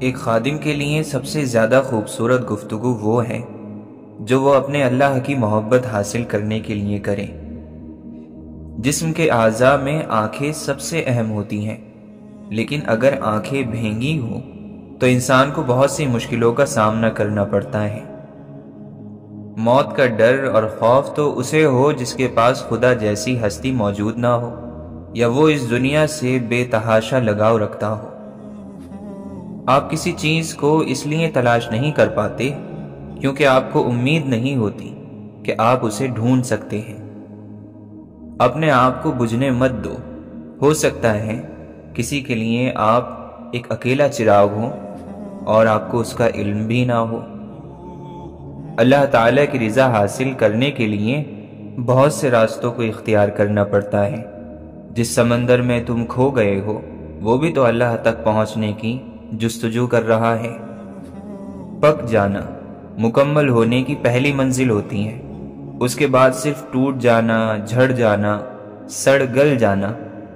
ایک خادم کے لیے سب سے زیادہ خوبصورت گفتگو وہ ہے جو وہ اپنے اللہ کی محبت حاصل کرنے کے لیے کرے۔ جسم کے اعضاء میں آنکھیں سب سے اہم ہوتی ہیں، لیکن اگر آنکھیں بھینگی ہوں تو انسان کو بہت سی مشکلوں کا سامنا کرنا پڑتا ہے۔ موت کا ڈر اور خوف تو اسے ہو جس کے پاس خدا جیسی ہستی موجود نہ ہو، یا وہ اس دنیا سے بے تحاشا لگاؤ رکھتا ہو۔ آپ کسی چیز کو اس لیے تلاش نہیں کر پاتے کیونکہ آپ کو امید نہیں ہوتی کہ آپ اسے ڈھونڈ سکتے ہیں۔ اپنے آپ کو بجھنے مت دو۔ ہو سکتا ہے کسی کے لیے آپ ایک اکیلا چراغ ہو اور آپ کو اس کا علم بھی نہ ہو۔ اللہ تعالیٰ کی رضا حاصل کرنے کے لیے بہت سے راستوں کو اختیار کرنا پڑتا ہے۔ جس سمندر میں تم کھو گئے ہو وہ بھی تو اللہ تک پہنچنے کی جستجو کر رہا ہے۔ پک جانا مکمل ہونے کی پہلی منزل ہوتی ہے، اس کے بعد صرف ٹوٹ جانا، جھڑ جانا، سڑ گل جانا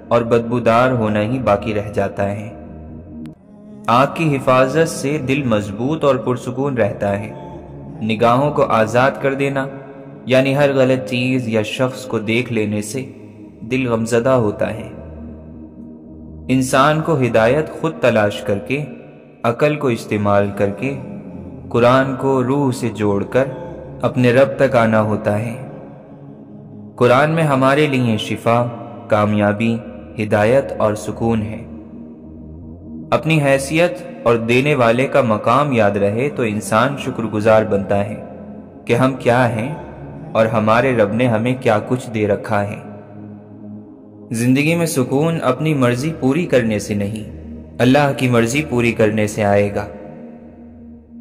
اور بدبودار ہونا ہی باقی رہ جاتا ہے۔ آنکھ کی حفاظت سے دل مضبوط اور پرسکون رہتا ہے۔ نگاہوں کو آزاد کر دینا یعنی ہر غلط چیز یا شخص کو دیکھ لینے سے دل غمزدہ ہوتا ہے۔ انسان کو ہدایت خود تلاش کر کے، عقل کو استعمال کر کے، قرآن کو روح سے جوڑ کر اپنے رب تک آنا ہوتا ہے۔ قرآن میں ہمارے لیے شفا، کامیابی، ہدایت اور سکون ہے۔ اپنی حیثیت اور دینے والے کا مقام یاد رہے تو انسان شکر گزار بنتا ہے کہ ہم کیا ہیں اور ہمارے رب نے ہمیں کیا کچھ دے رکھا ہے۔ زندگی میں سکون اپنی مرضی پوری کرنے سے نہیں، اللہ کی مرضی پوری کرنے سے آئے گا۔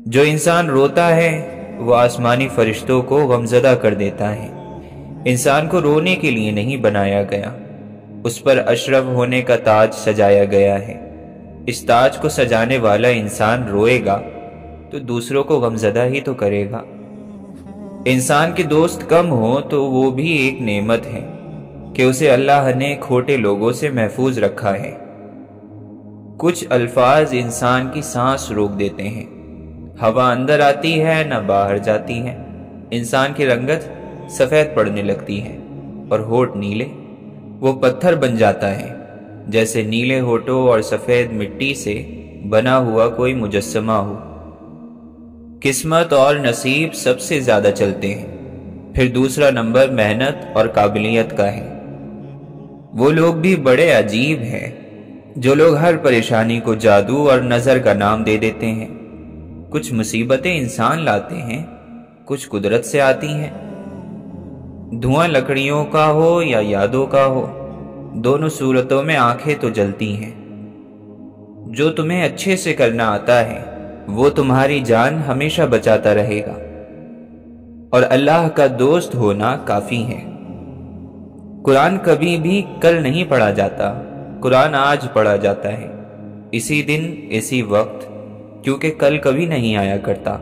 جو انسان روتا ہے وہ آسمانی فرشتوں کو غمزدہ کر دیتا ہے۔ انسان کو رونے کے لیے نہیں بنایا گیا، اس پر اشرف ہونے کا تاج سجایا گیا ہے۔ اس تاج کو سجانے والا انسان روئے گا تو دوسروں کو غمزدہ ہی تو کرے گا۔ انسان کے دوست کم ہو تو وہ بھی ایک نعمت ہے کہ اسے اللہ نے کھوٹے لوگوں سے محفوظ رکھا ہے۔ کچھ الفاظ انسان کی سانس روک دیتے ہیں، ہوا اندر آتی ہے نہ باہر جاتی ہے، انسان کی رنگت سفید پڑنے لگتی ہے اور ہونٹ نیلے، وہ پتھر بن جاتا ہے جیسے نیلے ہونٹوں اور سفید مٹی سے بنا ہوا کوئی مجسمہ ہو۔ قسمت اور نصیب سب سے زیادہ چلتے ہیں، پھر دوسرا نمبر محنت اور قابلیت کا ہے۔ وہ لوگ بھی بڑے عجیب ہیں جو لوگ ہر پریشانی کو جادو اور نظر کا نام دے دیتے ہیں۔ کچھ مصیبتیں انسان لاتے ہیں، کچھ قدرت سے آتی ہیں۔ دھواں لکڑیوں کا ہو یا یادوں کا ہو، دونوں صورتوں میں آنکھیں تو جلتی ہیں۔ جو تمہیں اچھے سے کرنا آتا ہے وہ تمہاری جان ہمیشہ بچاتا رہے گا، اور اللہ کا دوست ہونا کافی ہے۔ قرآن کبھی بھی کل نہیں پڑھا جاتا، قرآن آج پڑھا جاتا ہے، اسی دن اسی وقت، کیونکہ کل کبھی نہیں آیا کرتا۔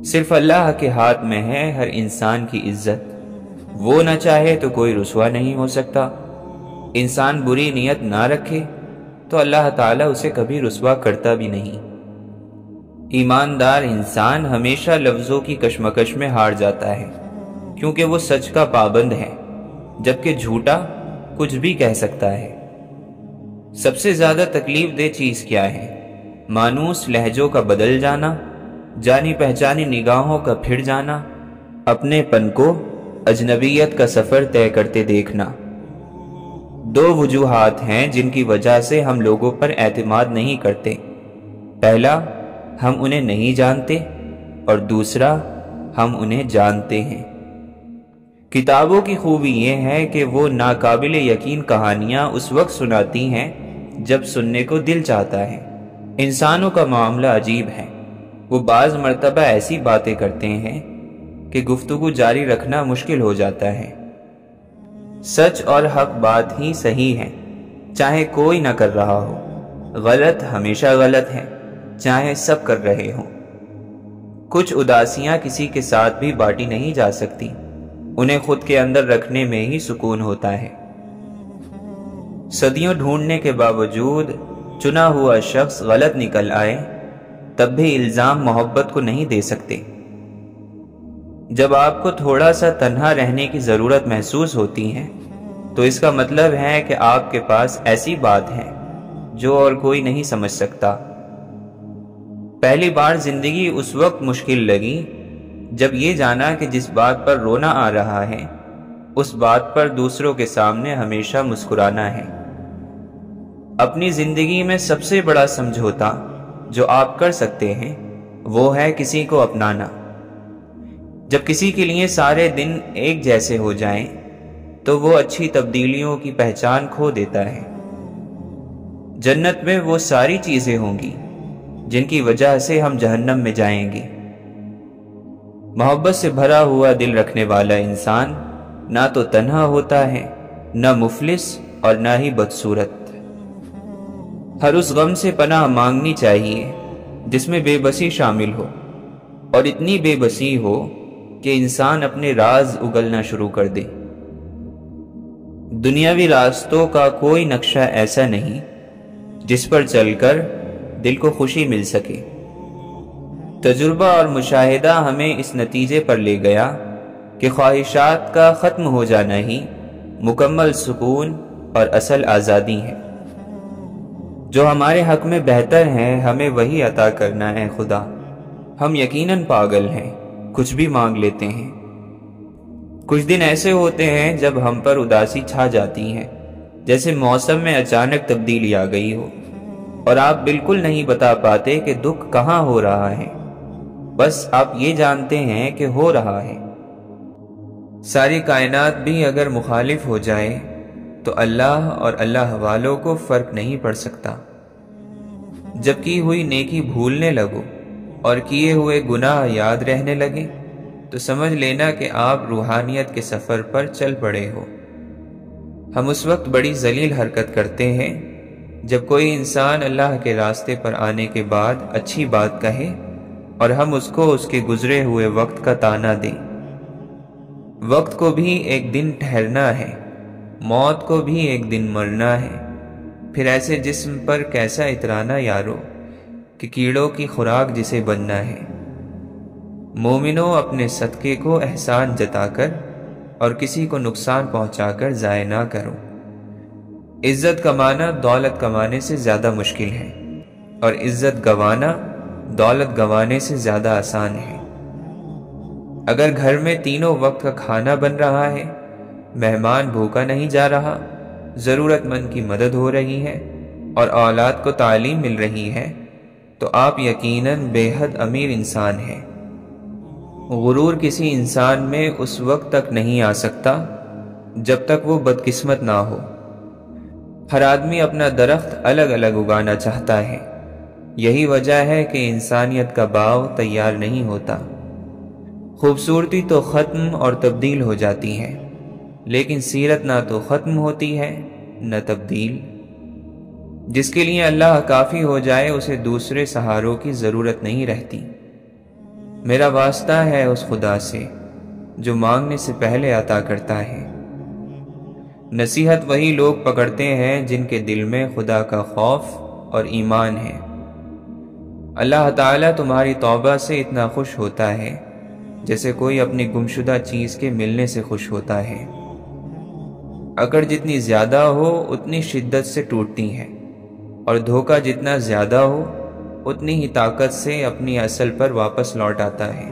صرف اللہ کے ہاتھ میں ہے ہر انسان کی عزت، وہ نہ چاہے تو کوئی رسوا نہیں ہو سکتا۔ انسان بری نیت نہ رکھے تو اللہ تعالیٰ اسے کبھی رسوا کرتا بھی نہیں۔ ایماندار انسان ہمیشہ لفظوں کی کشمکش میں ہار جاتا ہے کیونکہ وہ سچ کا پابند ہے، جبکہ جھوٹا کچھ بھی کہہ سکتا ہے۔ سب سے زیادہ تکلیف دہ چیز کیا ہے؟ مانوس لہجوں کا بدل جانا، جانی پہچانی نگاہوں کا پھر جانا، اپنے پن کو اجنبیت کا سفر طے کرتے دیکھنا۔ دو وجوہات ہیں جن کی وجہ سے ہم لوگوں پر اعتماد نہیں کرتے۔ پہلا، ہم انہیں نہیں جانتے، اور دوسرا، ہم انہیں جانتے ہیں۔ کتابوں کی خوبی یہ ہے کہ وہ ناقابل یقین کہانیاں اس وقت سناتی ہیں جب سننے کو دل چاہتا ہے۔ انسانوں کا معاملہ عجیب ہے، وہ بعض مرتبہ ایسی باتیں کرتے ہیں کہ گفتگو جاری رکھنا مشکل ہو جاتا ہے۔ سچ اور حق بات ہی صحیح ہے، چاہے کوئی نہ کر رہا ہو۔ غلط ہمیشہ غلط ہے، چاہے سب کر رہے ہوں۔ کچھ اداسیاں کسی کے ساتھ بھی بانٹی نہیں جا سکتی، انہیں خود کے اندر رکھنے میں ہی سکون ہوتا ہے۔ صدیوں ڈھونڈنے کے باوجود چنا ہوا شخص غلط نکل آئے تب بھی الزام محبت کو نہیں دے سکتے۔ جب آپ کو تھوڑا سا تنہا رہنے کی ضرورت محسوس ہوتی ہے تو اس کا مطلب ہے کہ آپ کے پاس ایسی بات ہے جو اور کوئی نہیں سمجھ سکتا۔ پہلی بار زندگی اس وقت مشکل لگی جب یہ جانا کہ جس بات پر رونا آ رہا ہے اس بات پر دوسروں کے سامنے ہمیشہ مسکرانا ہے۔ اپنی زندگی میں سب سے بڑا سمجھوتا جو آپ کر سکتے ہیں وہ ہے کسی کو اپنانا۔ جب کسی کے لیے سارے دن ایک جیسے ہو جائیں تو وہ اچھی تبدیلیوں کی پہچان کھو دیتا ہے۔ جنت میں وہ ساری چیزیں ہوں گی جن کی وجہ سے ہم جہنم میں جائیں گے۔ محبت سے بھرا ہوا دل رکھنے والا انسان نہ تو تنہا ہوتا ہے، نہ مفلس اور نہ ہی بدصورت۔ ہر اس غم سے پناہ مانگنی چاہیے جس میں بے بسی شامل ہو، اور اتنی بے بسی ہو کہ انسان اپنے راز اگلنا شروع کر دے۔ دنیاوی راستوں کا کوئی نقشہ ایسا نہیں جس پر چل کر دل کو خوشی مل سکے۔ تجربہ اور مشاہدہ ہمیں اس نتیجے پر لے گیا کہ خواہشات کا ختم ہو جانا ہی مکمل سکون اور اصل آزادی ہے۔ جو ہمارے حق میں بہتر ہے ہمیں وہی عطا کرنا ہے خدا۔ ہم یقیناً پاگل ہیں، کچھ بھی مانگ لیتے ہیں۔ کچھ دن ایسے ہوتے ہیں جب ہم پر اداسی چھا جاتی ہے، جیسے موسم میں اچانک تبدیلی آ گئی ہو، اور آپ بالکل نہیں بتا پاتے کہ دکھ کہاں ہو رہا ہے، بس آپ یہ جانتے ہیں کہ ہو رہا ہے۔ ساری کائنات بھی اگر مخالف ہو جائے تو اللہ اور اللہ والوں کو فرق نہیں پڑ سکتا۔ جب کی ہوئی نیکی بھولنے لگو اور کیے ہوئے گناہ یاد رہنے لگے تو سمجھ لینا کہ آپ روحانیت کے سفر پر چل پڑے ہو۔ ہم اس وقت بڑی ذلیل حرکت کرتے ہیں جب کوئی انسان اللہ کے راستے پر آنے کے بعد اچھی بات کہے اور ہم اس کو اس کے گزرے ہوئے وقت کا طعنہ دیں۔ وقت کو بھی ایک دن ٹھہرنا ہے، موت کو بھی ایک دن مرنا ہے، پھر ایسے جسم پر کیسا اترانا یارو کہ کیڑوں کی خوراک جسے بننا ہے۔ مومنوں اپنے صدقے کو احسان جتا کر اور کسی کو نقصان پہنچا کر ضائع نہ کرو۔ عزت کمانا دولت کمانے سے زیادہ مشکل ہے، اور عزت گوانا دولت گوانے سے زیادہ آسان ہے۔ اگر گھر میں تینوں وقت کا کھانا بن رہا ہے، مہمان بھوکا نہیں جا رہا، ضرورت مند کی مدد ہو رہی ہے اور اولاد کو تعلیم مل رہی ہے تو آپ یقیناً بے حد امیر انسان ہیں۔ غرور کسی انسان میں اس وقت تک نہیں آ سکتا جب تک وہ بدقسمت نہ ہو۔ ہر آدمی اپنا درخت الگ الگ اگانا چاہتا ہے، یہی وجہ ہے کہ انسانیت کا باغ تیار نہیں ہوتا۔ خوبصورتی تو ختم اور تبدیل ہو جاتی ہے، لیکن سیرت نہ تو ختم ہوتی ہے نہ تبدیل۔ جس کے لیے اللہ کافی ہو جائے اسے دوسرے سہاروں کی ضرورت نہیں رہتی۔ میرا واسطہ ہے اس خدا سے جو مانگنے سے پہلے عطا کرتا ہے۔ نصیحت وہی لوگ پکڑتے ہیں جن کے دل میں خدا کا خوف اور ایمان ہے۔ اللہ تعالیٰ تمہاری توبہ سے اتنا خوش ہوتا ہے جیسے کوئی اپنی گمشدہ چیز کے ملنے سے خوش ہوتا ہے۔ اکڑ جتنی زیادہ ہو اتنی شدت سے ٹوٹتی ہے، اور دھوکہ جتنا زیادہ ہو اتنی ہی طاقت سے اپنی اصل پر واپس لوٹ آتا ہے۔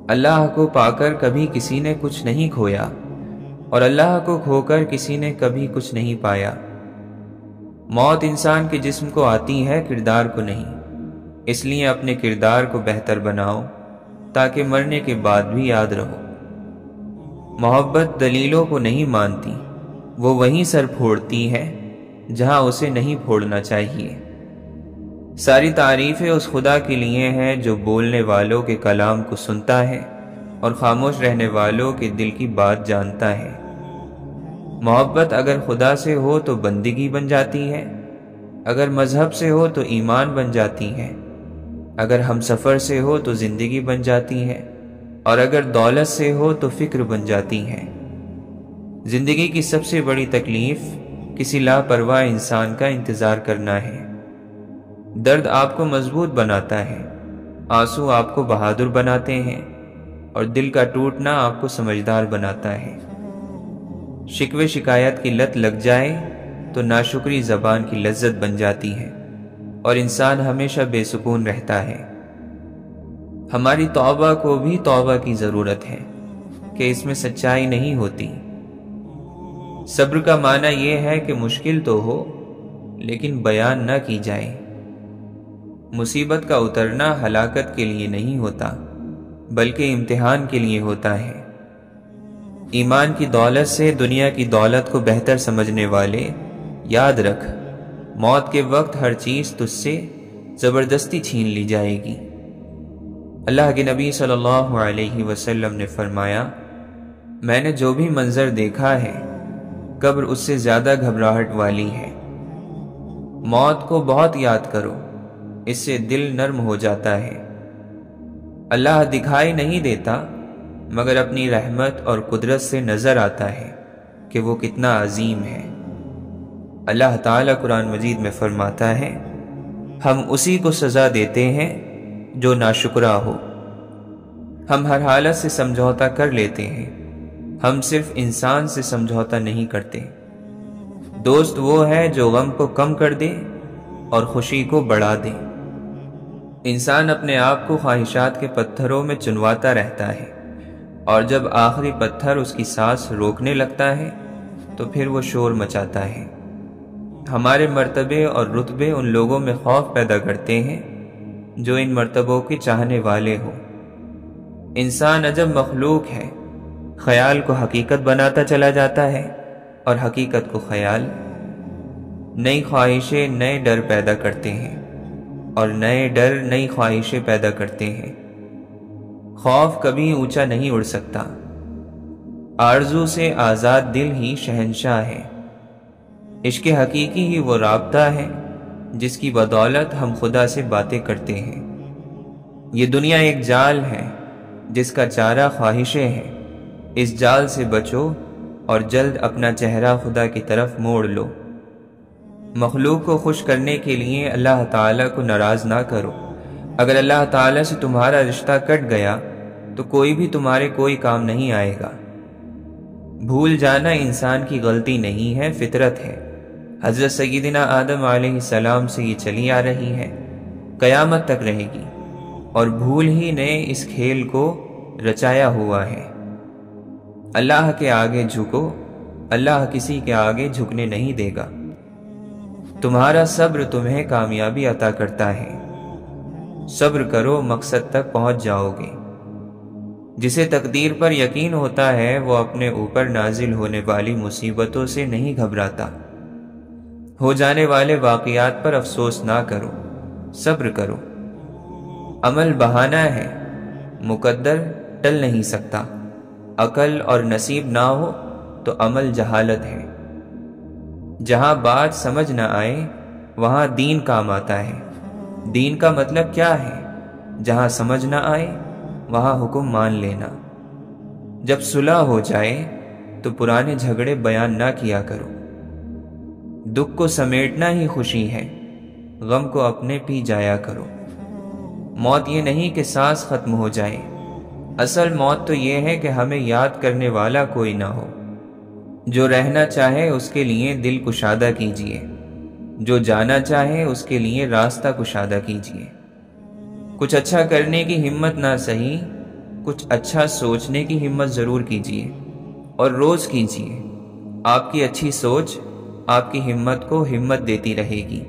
اللہ کو پا کر کبھی کسی نے کچھ نہیں کھویا، اور اللہ کو کھو کر کسی نے کبھی کچھ نہیں پایا۔ موت انسان کے جسم کو آتی ہے، کردار کو نہیں، اس لیے اپنے کردار کو بہتر بناؤ تاکہ مرنے کے بعد بھی یاد رہو۔ محبت دلیلوں کو نہیں مانتی، وہ وہیں سر پھوڑتی ہے جہاں اسے نہیں پھوڑنا چاہیے۔ ساری تعریفیں اس خدا کے لیے ہیں جو بولنے والوں کے کلام کو سنتا ہے اور خاموش رہنے والوں کے دل کی بات جانتا ہے۔ محبت اگر خدا سے ہو تو بندگی بن جاتی ہے، اگر مذہب سے ہو تو ایمان بن جاتی ہے، اگر ہم سفر سے ہو تو زندگی بن جاتی ہے، اور اگر دولت سے ہو تو فکر بن جاتی ہے۔ زندگی کی سب سے بڑی تکلیف کسی لاپرواہ انسان کا انتظار کرنا ہے۔ درد آپ کو مضبوط بناتا ہے، آنسو آپ کو بہادر بناتے ہیں، اور دل کا ٹوٹنا آپ کو سمجھدار بناتا ہے۔ شکوے شکایت کی لت لگ جائے تو ناشکری زبان کی لذت بن جاتی ہے، اور انسان ہمیشہ بے سکون رہتا ہے۔ ہماری توبہ کو بھی توبہ کی ضرورت ہے کہ اس میں سچائی نہیں ہوتی۔ صبر کا معنی یہ ہے کہ مشکل تو ہو لیکن بیان نہ کی جائے۔ مصیبت کا اترنا ہلاکت کے لیے نہیں ہوتا بلکہ امتحان کے لیے ہوتا ہے۔ ایمان کی دولت سے دنیا کی دولت کو بہتر سمجھنے والے، یاد رکھ، موت کے وقت ہر چیز تجھ سے زبردستی چھین لی جائے گی۔ اللہ کے نبی صلی اللہ علیہ وسلم نے فرمایا، میں نے جو بھی منظر دیکھا ہے، قبر اس سے زیادہ گھبراہٹ والی ہے۔ موت کو بہت یاد کرو، اس سے دل نرم ہو جاتا ہے۔ اللہ دکھائی نہیں دیتا مگر اپنی رحمت اور قدرت سے نظر آتا ہے کہ وہ کتنا عظیم ہے۔ اللہ تعالیٰ قرآن مجید میں فرماتا ہے، ہم اسی کو سزا دیتے ہیں جو ناشکرا ہو۔ ہم ہر حالت سے سمجھوتا کر لیتے ہیں، ہم صرف انسان سے سمجھوتا نہیں کرتے۔ دوست وہ ہے جو غم کو کم کر دے اور خوشی کو بڑھا دے۔ انسان اپنے آپ کو خواہشات کے پتھروں میں چنواتا رہتا ہے، اور جب آخری پتھر اس کی سانس روکنے لگتا ہے تو پھر وہ شور مچاتا ہے۔ ہمارے مرتبے اور رتبے ان لوگوں میں خوف پیدا کرتے ہیں جو ان مرتبوں کے چاہنے والے ہوں۔ انسان عجب مخلوق ہے، خیال کو حقیقت بناتا چلا جاتا ہے اور حقیقت کو خیال۔ نئی خواہشیں نئے ڈر پیدا کرتے ہیں، اور نئے ڈر نئی خواہشیں پیدا کرتے ہیں۔ خوف کبھی اونچا نہیں اڑ سکتا، آرزو سے آزاد دل ہی شہنشاہ ہے۔ عشق حقیقی ہی وہ رابطہ ہے جس کی بدولت ہم خدا سے باتیں کرتے ہیں۔ یہ دنیا ایک جال ہے جس کا چارہ خواہشیں ہیں، اس جال سے بچو اور جلد اپنا چہرہ خدا کی طرف موڑ لو۔ مخلوق کو خوش کرنے کے لیے اللہ تعالیٰ کو ناراض نہ کرو۔ اگر اللہ تعالیٰ سے تمہارا رشتہ کٹ گیا تو کوئی بھی تمہارے کوئی کام نہیں آئے گا۔ بھول جانا انسان کی غلطی نہیں ہے، فطرت ہے۔ حضرت سیدنا آدم علیہ السلام سے یہ چلی آ رہی ہے، قیامت تک رہے گی، اور بھول ہی نے اس کھیل کو رچایا ہوا ہے۔ اللہ کے آگے جھکو، اللہ کسی کے آگے جھکنے نہیں دے گا۔ تمہارا صبر تمہیں کامیابی عطا کرتا ہے۔ صبر کرو، مقصد تک پہنچ جاؤ گے۔ جسے تقدیر پر یقین ہوتا ہے وہ اپنے اوپر نازل ہونے والی مصیبتوں سے نہیں گھبراتا۔ ہو جانے والے واقعات پر افسوس نہ کرو، صبر کرو۔ عمل بہانہ ہے، مقدر ٹل نہیں سکتا۔ عقل اور نصیب نہ ہو تو عمل جہالت ہے۔ جہاں بات سمجھ نہ آئے وہاں دین کام آتا ہے۔ دین کا مطلب کیا ہے؟ جہاں سمجھ نہ آئے وہاں حکم مان لینا۔ جب صلح ہو جائے تو پرانے جھگڑے بیان نہ کیا کرو۔ دکھ کو سمیٹنا ہی خوشی ہے، غم کو اپنے پی جایا کرو۔ موت یہ نہیں کہ سانس ختم ہو جائے، اصل موت تو یہ ہے کہ ہمیں یاد کرنے والا کوئی نہ ہو۔ جو رہنا چاہے اس کے لیے دل کشادہ کیجیے، جو جانا چاہے اس کے لیے راستہ کشادہ کیجیے۔ کچھ اچھا کرنے کی ہمت نہ سہی، کچھ اچھا سوچنے کی ہمت ضرور کیجیے، اور روز کیجیے۔ آپ کی اچھی سوچ آپ کی ہمت کو ہمت دیتی رہے گی۔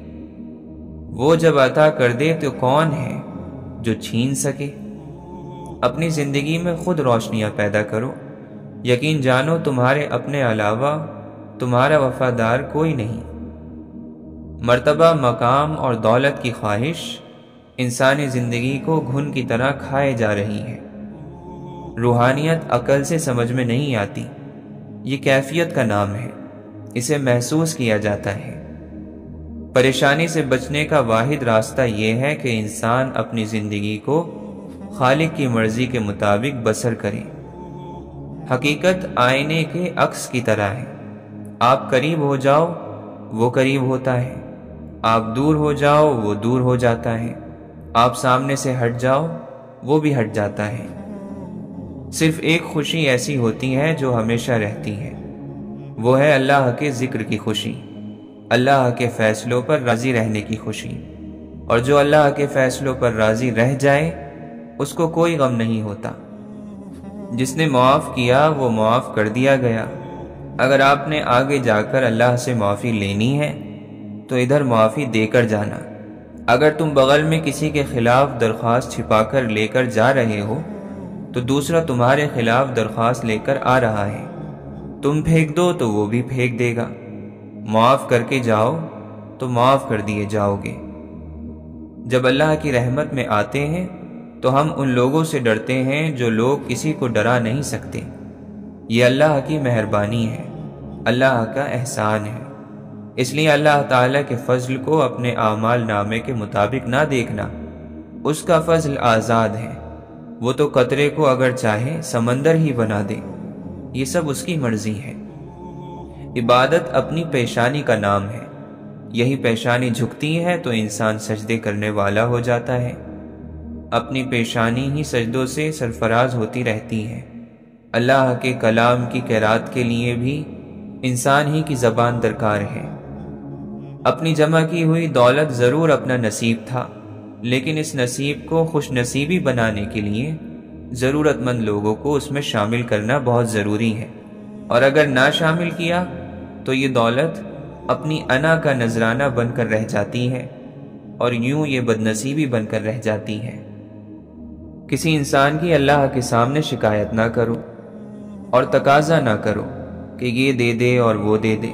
وہ جب عطا کر دے تو کون ہے جو چھین سکے؟ اپنی زندگی میں خود روشنیاں پیدا کرو۔ یقین جانو تمہارے اپنے علاوہ تمہارا وفادار کوئی نہیں۔ مرتبہ، مقام اور دولت کی خواہش انسانی زندگی کو گھن کی طرح کھائے جا رہی ہے۔ روحانیت عقل سے سمجھ میں نہیں آتی، یہ کیفیت کا نام ہے، اسے محسوس کیا جاتا ہے۔ پریشانی سے بچنے کا واحد راستہ یہ ہے کہ انسان اپنی زندگی کو خالق کی مرضی کے مطابق بسر کرے۔ حقیقت آئینے کے عکس کی طرح ہے، آپ قریب ہو جاؤ وہ قریب ہوتا ہے، آپ دور ہو جاؤ وہ دور ہو جاتا ہے، آپ سامنے سے ہٹ جاؤ وہ بھی ہٹ جاتا ہے۔ صرف ایک خوشی ایسی ہوتی ہے جو ہمیشہ رہتی ہے، وہ ہے اللہ کے ذکر کی خوشی، اللہ کے فیصلوں پر راضی رہنے کی خوشی۔ اور جو اللہ کے فیصلوں پر راضی رہ جائے اس کو کوئی غم نہیں ہوتا۔ جس نے معاف کیا وہ معاف کر دیا گیا۔ اگر آپ نے آگے جا کر اللہ سے معافی لینی ہے تو ادھر معافی دے کر جانا۔ اگر تم بغل میں کسی کے خلاف درخواست چھپا کر لے کر جا رہے ہو تو دوسرا تمہارے خلاف درخواست لے کر آ رہا ہے، تم پھینک دو تو وہ بھی پھینک دے گا۔ معاف کر کے جاؤ تو معاف کر دیے جاؤ گے۔ جب اللہ کی رحمت میں آتے ہیں تو ہم ان لوگوں سے ڈرتے ہیں جو لوگ کسی کو ڈرا نہیں سکتے۔ یہ اللہ کی مہربانی ہے، اللہ کا احسان ہے۔ اس لیے اللہ تعالیٰ کے فضل کو اپنے اعمال نامے کے مطابق نہ دیکھنا، اس کا فضل آزاد ہے۔ وہ تو قطرے کو اگر چاہے سمندر ہی بنا دے، یہ سب اس کی مرضی ہے۔ عبادت اپنی پیشانی کا نام ہے، یہی پیشانی جھکتی ہے تو انسان سجدے کرنے والا ہو جاتا ہے۔ اپنی پیشانی ہی سجدوں سے سرفراز ہوتی رہتی ہے۔ اللہ کے کلام کی قرات کے لیے بھی انسان ہی کی زبان درکار ہے۔ اپنی جمع کی ہوئی دولت ضرور اپنا نصیب تھا، لیکن اس نصیب کو خوش نصیبی بنانے کے لیے ضرورت مند لوگوں کو اس میں شامل کرنا بہت ضروری ہے، اور اگر نہ شامل کیا تو یہ دولت اپنی انا کا نذرانہ بن کر رہ جاتی ہے، اور یوں یہ بدنصیبی بن کر رہ جاتی ہے۔ کسی انسان کی اللہ کے سامنے شکایت نہ کرو اور تقاضا نہ کرو کہ یہ دے دے اور وہ دے دے۔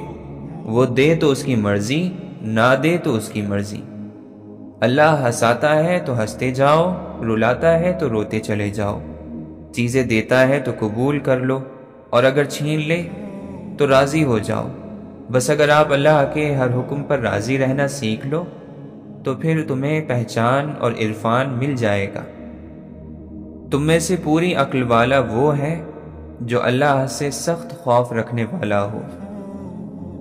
وہ دے تو اس کی مرضی، نہ دے تو اس کی مرضی۔ اللہ ہنساتا ہے تو ہنستے جاؤ، رلاتا ہے تو روتے چلے جاؤ۔ چیزیں دیتا ہے تو قبول کر لو، اور اگر چھین لے تو راضی ہو جاؤ۔ بس اگر آپ اللہ کے ہر حکم پر راضی رہنا سیکھ لو تو پھر تمہیں پہچان اور عرفان مل جائے گا۔ تم میں سے پوری عقل والا وہ ہے جو اللہ سے سخت خوف رکھنے والا ہو۔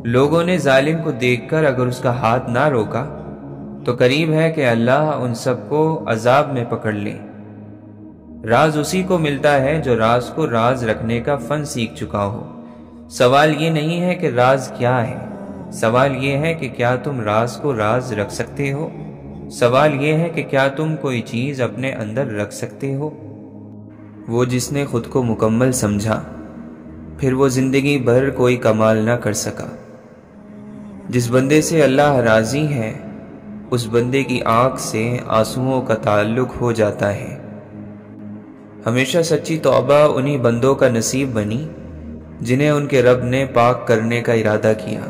لوگوں نے ظالم کو دیکھ کر اگر اس کا ہاتھ نہ روکا تو قریب ہے کہ اللہ ان سب کو عذاب میں پکڑ لے۔ راز اسی کو ملتا ہے جو راز کو راز رکھنے کا فن سیکھ چکا ہو۔ سوال یہ نہیں ہے کہ راز کیا ہے، سوال یہ ہے کہ کیا تم راز کو راز رکھ سکتے ہو۔ سوال یہ ہے کہ کیا تم کوئی چیز اپنے اندر رکھ سکتے ہو۔ وہ جس نے خود کو مکمل سمجھا پھر وہ زندگی بھر کوئی کمال نہ کر سکا۔ جس بندے سے اللہ راضی ہے اس بندے کی آنکھ سے آنسوؤں کا تعلق ہو جاتا ہے۔ ہمیشہ سچی توبہ انہی بندوں کا نصیب بنی جنہیں ان کے رب نے پاک کرنے کا ارادہ کیا۔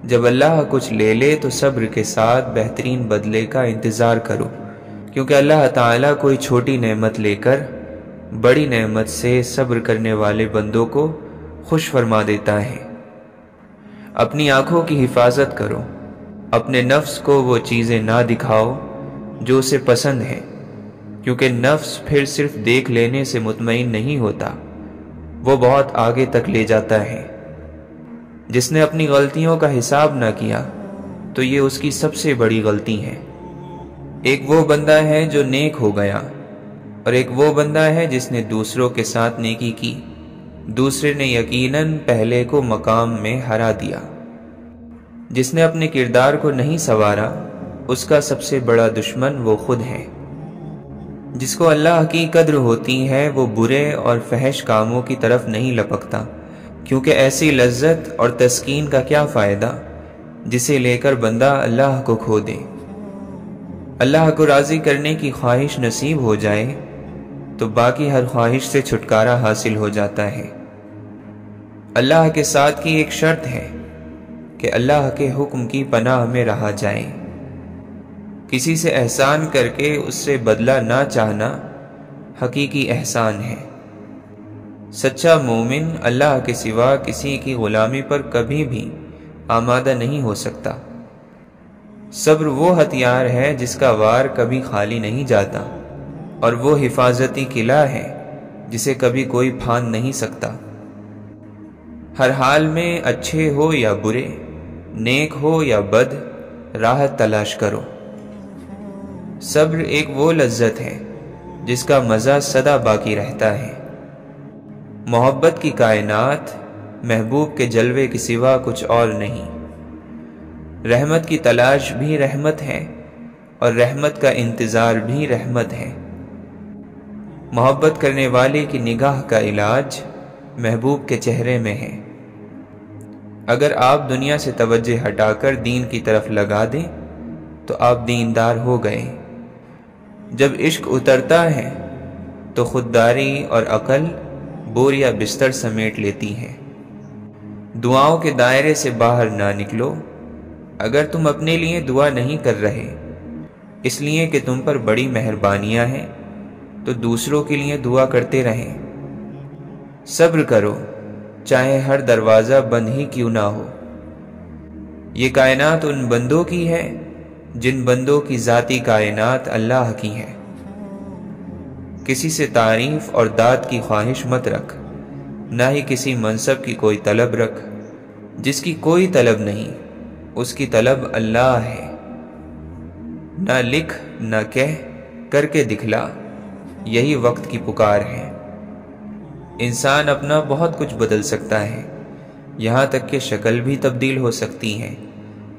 جب اللہ کچھ لے لے تو صبر کے ساتھ بہترین بدلے کا انتظار کرو، کیونکہ اللہ تعالیٰ کوئی چھوٹی نعمت لے کر بڑی نعمت سے صبر کرنے والے بندوں کو خوش فرما دیتا ہے۔ اپنی آنکھوں کی حفاظت کرو، اپنے نفس کو وہ چیزیں نہ دکھاؤ جو اسے پسند ہیں، کیونکہ نفس پھر صرف دیکھ لینے سے مطمئن نہیں ہوتا، وہ بہت آگے تک لے جاتا ہے۔ جس نے اپنی غلطیوں کا حساب نہ کیا تو یہ اس کی سب سے بڑی غلطی ہے۔ ایک وہ بندہ ہے جو نیک ہو گیا، اور ایک وہ بندہ ہے جس نے دوسروں کے ساتھ نیکی کی، دوسرے نے یقیناً پہلے کو مقام میں ہرا دیا۔ جس نے اپنے کردار کو نہیں سنوارا اس کا سب سے بڑا دشمن وہ خود ہے۔ جس کو اللہ کی قدر ہوتی ہے وہ برے اور فحش کاموں کی طرف نہیں لپکتا، کیونکہ ایسی لذت اور تسکین کا کیا فائدہ جسے لے کر بندہ اللہ کو کھو دے۔ اللہ کو راضی کرنے کی خواہش نصیب ہو جائے تو باقی ہر خواہش سے چھٹکارا حاصل ہو جاتا ہے۔ اللہ کے ساتھ کی ایک شرط ہے کہ اللہ کے حکم کی پناہ میں رہا جائے۔ کسی سے احسان کر کے اس سے بدلہ نہ چاہنا حقیقی احسان ہے۔ سچا مومن اللہ کے سوا کسی کی غلامی پر کبھی بھی آمادہ نہیں ہو سکتا۔ صبر وہ ہتھیار ہے جس کا وار کبھی خالی نہیں جاتا، اور وہ حفاظتی قلعہ ہے جسے کبھی کوئی پھاند نہیں سکتا۔ ہر حال میں اچھے ہو یا برے، نیک ہو یا بد راحت تلاش کرو۔ صبر ایک وہ لذت ہے جس کا مزہ سدا باقی رہتا ہے۔ محبت کی کائنات محبوب کے جلوے کے سوا کچھ اور نہیں۔ رحمت کی تلاش بھی رحمت ہے اور رحمت کا انتظار بھی رحمت ہے۔ محبت کرنے والے کی نگاہ کا علاج محبوب کے چہرے میں ہے۔ اگر آپ دنیا سے توجہ ہٹا کر دین کی طرف لگا دیں تو آپ دیندار ہو گئے۔ جب عشق اترتا ہے تو خودداری اور عقل بوریا بستر سمیٹ لیتی ہے۔ دعاؤں کے دائرے سے باہر نہ نکلو۔ اگر تم اپنے لیے دعا نہیں کر رہے اس لیے کہ تم پر بڑی مہربانیاں ہیں تو دوسروں کے لیے دعا کرتے رہیں۔ صبر کرو چاہے ہر دروازہ بند ہی کیوں نہ ہو۔ یہ کائنات ان بندوں کی ہے جن بندوں کی ذاتی کائنات اللہ کی ہے۔ کسی سے تعریف اور داد کی خواہش مت رکھ، نہ ہی کسی منصب کی کوئی طلب رکھ۔ جس کی کوئی طلب نہیں اس کی طلب اللہ ہے۔ نہ لکھ نہ کہہ کر کے دکھلا، یہی وقت کی پکار ہے۔ انسان اپنا بہت کچھ بدل سکتا ہے، یہاں تک کہ شکل بھی تبدیل ہو سکتی ہے،